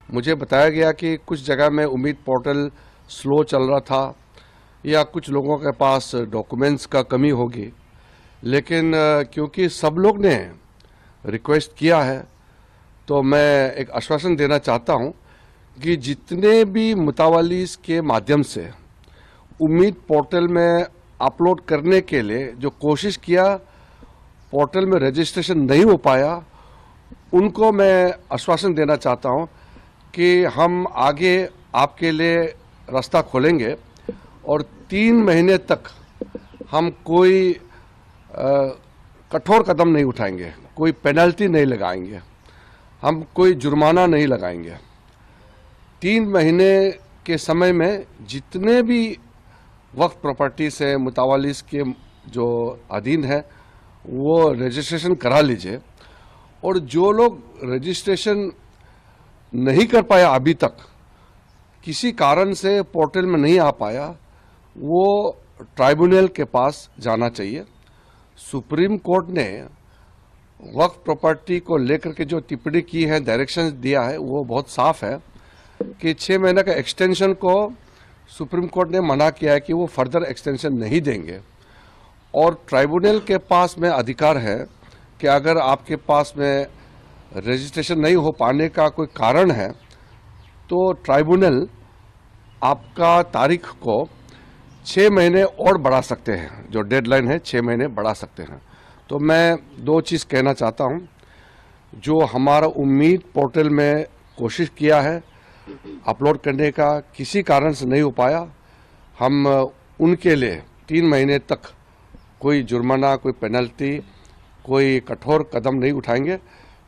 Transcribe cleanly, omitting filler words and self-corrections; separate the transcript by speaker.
Speaker 1: मुझे बताया गया कि कुछ जगह में उम्मीद पोर्टल स्लो चल रहा था या कुछ लोगों के पास डॉक्यूमेंट्स का कमी होगी, लेकिन क्योंकि सब लोग ने रिक्वेस्ट किया है तो मैं एक आश्वासन देना चाहता हूं कि जितने भी मुतावलीस के माध्यम से उम्मीद पोर्टल में अपलोड करने के लिए जो कोशिश किया, पोर्टल में रजिस्ट्रेशन नहीं हो पाया, उनको मैं आश्वासन देना चाहता हूं कि हम आगे आपके लिए रास्ता खोलेंगे और 3 महीने तक हम कोई कठोर कदम नहीं उठाएंगे, कोई पेनल्टी नहीं लगाएंगे, हम कोई जुर्माना नहीं लगाएंगे। 3 महीने के समय में जितने भी वक्फ प्रॉपर्टी से मुतावलीस के जो अधीन है वो रजिस्ट्रेशन करा लीजिए, और जो लोग रजिस्ट्रेशन नहीं कर पाया अभी तक, किसी कारण से पोर्टल में नहीं आ पाया, वो ट्राइब्यूनल के पास जाना चाहिए। सुप्रीम कोर्ट ने वक्फ प्रॉपर्टी को लेकर के जो टिप्पणी की है, डायरेक्शन दिया है, वो बहुत साफ है कि 6 महीने का एक्सटेंशन को सुप्रीम कोर्ट ने मना किया है कि वो फर्दर एक्सटेंशन नहीं देंगे। और ट्राइब्यूनल के पास में अधिकार है कि अगर आपके पास में रजिस्ट्रेशन नहीं हो पाने का कोई कारण है तो ट्राइब्यूनल आपका तारीख को 6 महीने और बढ़ा सकते हैं, जो डेडलाइन है 6 महीने बढ़ा सकते हैं। तो मैं 2 चीज़ कहना चाहता हूं, जो हमारा उम्मीद पोर्टल में कोशिश किया है अपलोड करने का, किसी कारण से नहीं हो पाया, हम उनके लिए 3 महीने तक कोई जुर्माना, कोई पेनल्टी, कोई कठोर कदम नहीं उठाएंगे।